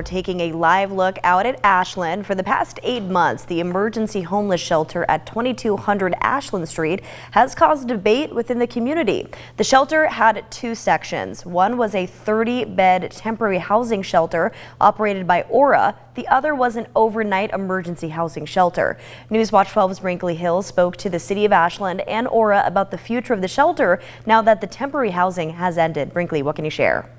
We're taking a live look out at Ashland. For the past 8 months, the emergency homeless shelter at 2200 Ashland Street has caused debate within the community. The shelter had 2 sections. One was a 30-bed temporary housing shelter operated by Aura. The other was an overnight emergency housing shelter. Newswatch 12's Brinkley Hill spoke to the city of Ashland and Aura about the future of the shelter now that the temporary housing has ended. Brinkley, what can you share?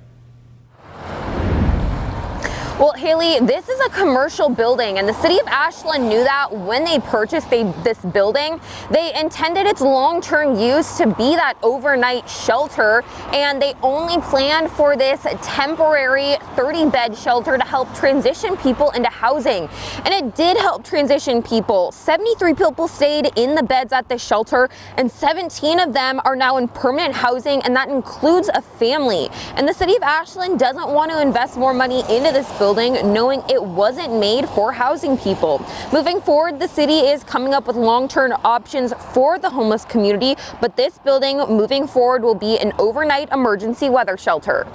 Well, Haley, this is a commercial building, and the city of Ashland knew that when they purchased this building. They intended its long-term use to be that overnight shelter, and they only planned for this temporary 30-bed shelter to help transition people into housing. And it did help transition people. 73 people stayed in the beds at the shelter, and 17 of them are now in permanent housing, and that includes a family. And the city of Ashland doesn't want to invest more money into this building, knowing it wasn't made for housing people. Moving forward, the city is coming up with long-term options for the homeless community, but this building moving forward will be an overnight emergency weather shelter.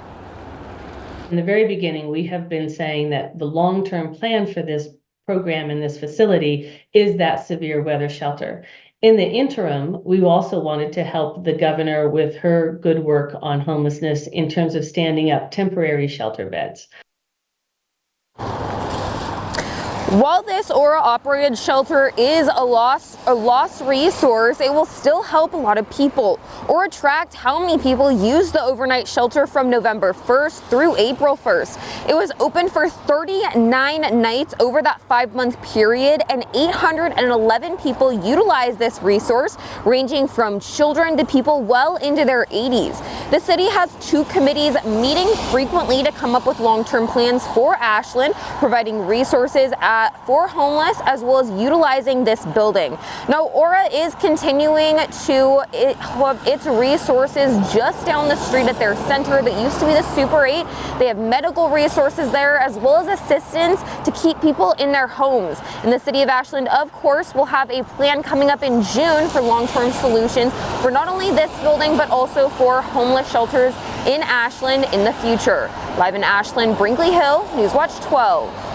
In the very beginning, we have been saying that the long-term plan for this program and this facility is that severe weather shelter. In the interim, we also wanted to help the governor with her good work on homelessness in terms of standing up temporary shelter beds. While this Aura-operated shelter is a lost resource, it will still help a lot of people. Aura tracked how many people used the overnight shelter from November 1st through April 1st. It was open for 39 nights over that 5-month period, and 811 people utilized this resource, ranging from children to people well into their 80s. The city has 2 committees meeting frequently to come up with long-term plans for Ashland, providing resources for homeless as well as utilizing this building. Now, Aura is continuing to hub its resources just down the street at their center that used to be the Super 8. They have medical resources there as well as assistance to keep people in their homes. And the city of Ashland, of course, will have a plan coming up in June for long-term solutions for not only this building but also for homeless shelters in Ashland in the future. Live in Ashland, Brinkley Hill, Newswatch 12.